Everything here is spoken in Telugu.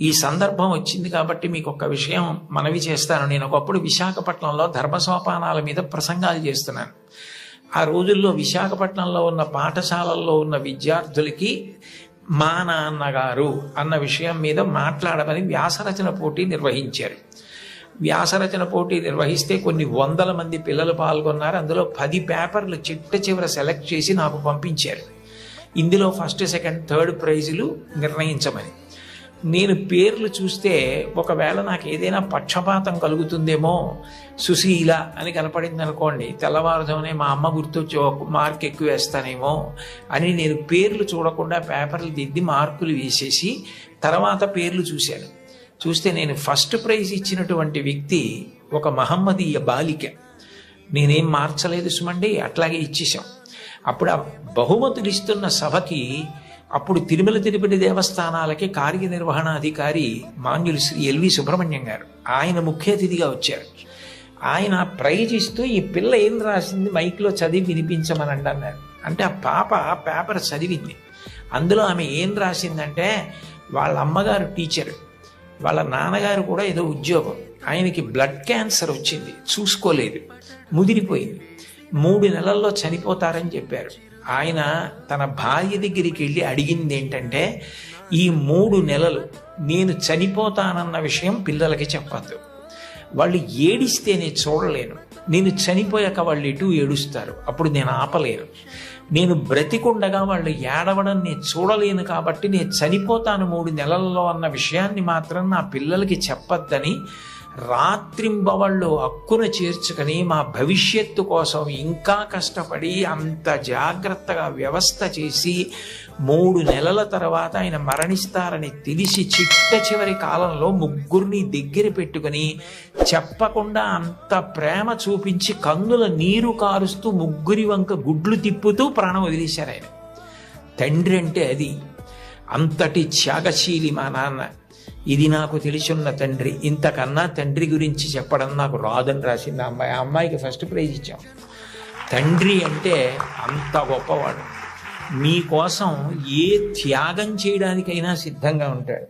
ఈ సందర్భం వచ్చింది కాబట్టి మీకు ఒక విషయం మనవి చేస్తాను. నేను ఒకప్పుడు విశాఖపట్నంలో ధర్మసోపానాల మీద ప్రసంగాలు చేస్తున్నాను. ఆ రోజుల్లో విశాఖపట్నంలో ఉన్న పాఠశాలల్లో ఉన్న విద్యార్థులకి మా నాన్నగారు అన్న విషయం మీద మాట్లాడమని వ్యాసరచన పోటీ నిర్వహించారు. వ్యాసరచన పోటీ నిర్వహిస్తే కొన్ని వందల మంది పిల్లలు పాల్గొన్నారు. అందులో 10 పేపర్లు చిట్ట చివర సెలెక్ట్ చేసి నాకు పంపించారు. ఇందులో ఫస్ట్, సెకండ్, థర్డ్ ప్రైజులు నిర్ణయించమని. నేను పేర్లు చూస్తే ఒకవేళ నాకు ఏదైనా పక్షపాతం కలుగుతుందేమో, సుశీల అని కనపడింది అనుకోండి, తెల్లవారుజామునే మా అమ్మ గుర్తొచ్చి ఒక మార్క్ ఎక్కువ వేస్తానేమో అని నేను పేర్లు చూడకుండా పేపర్లు దిద్ది మార్కులు వేసేసి తర్వాత పేర్లు చూశాను. చూస్తే నేను ఫస్ట్ ప్రైజ్ ఇచ్చినటువంటి వ్యక్తి ఒక మహమ్మదీయ బాలిక. నేనేం మార్చలేదు సుమండి, అట్లాగే ఇచ్చేసాం. అప్పుడు ఆ బహుమతులు ఇస్తున్న సభకి అప్పుడు తిరుమల తిరుపతి దేవస్థానాలకి కార్యనిర్వహణాధికారి మాన్యులు శ్రీ ఎల్వి సుబ్రహ్మణ్యం గారు, ఆయన ముఖ్య అతిథిగా వచ్చారు. ఆయన ప్రైజ్ ఇస్తూ ఈ పిల్ల ఏం రాసింది మైక్లో చదివి వినిపించమనండి అన్నారు. అంటే ఆ పాప పేపర్ చదివింది. అందులో ఆమె ఏం రాసిందంటే, వాళ్ళ అమ్మగారు టీచరు, వాళ్ళ నాన్నగారు కూడా ఏదో ఉద్యోగం, ఆయనకి బ్లడ్ క్యాన్సర్ వచ్చింది, చూసుకోలేదు, ముదిరిపోయింది, 3 నెలల్లో చనిపోతారని చెప్పారు. ఆయన తన భార్య దగ్గరికి వెళ్ళి అడిగింది ఏంటంటే, ఈ 3 నెలలు నేను చనిపోతానన్న విషయం పిల్లలకి చెప్పద్దు, వాళ్ళు ఏడిస్తే నేను చూడలేను, నేను చనిపోయాక వాళ్ళు ఎటు ఏడుస్తారు, అప్పుడు నేను ఆపలేను, నేను బ్రతికుండగా వాళ్ళు ఏడవడం నేను చూడలేను, కాబట్టి నేను చనిపోతాను 3 నెలల్లో అన్న విషయాన్ని మాత్రం నా పిల్లలకి చెప్పద్దని రాత్రింబవళ్ళు హక్కున చేర్చుకొని మా భవిష్యత్తు కోసం ఇంకా కష్టపడి అంత జాగ్రత్తగా వ్యవస్థ చేసి 3 నెలల తర్వాత ఆయన మరణిస్తారని తెలిసి చిట్ట చివరి కాలంలో 3 దగ్గర పెట్టుకుని చెప్పకుండా అంత ప్రేమ చూపించి కన్నుల నీరు కారుస్తూ 3 వంక గుడ్లు తిప్పుతూ ప్రాణం వదిలేశారు ఆయన. తండ్రి అంటే అది. అంతటి త్యాగశీలి మా నాన్న. ఇది నాకు తెలిసున్న తండ్రి. ఇంతకన్నా తండ్రి గురించి చెప్పడం నాకు రాదని రాసింది అమ్మాయి. ఆ అమ్మాయికి ఫస్ట్ ప్రైజ్ ఇచ్చాం. తండ్రి అంటే అంత గొప్పవాడు. మీకోసం ఏ త్యాగం చేయడానికైనా సిద్ధంగా ఉంటాడు.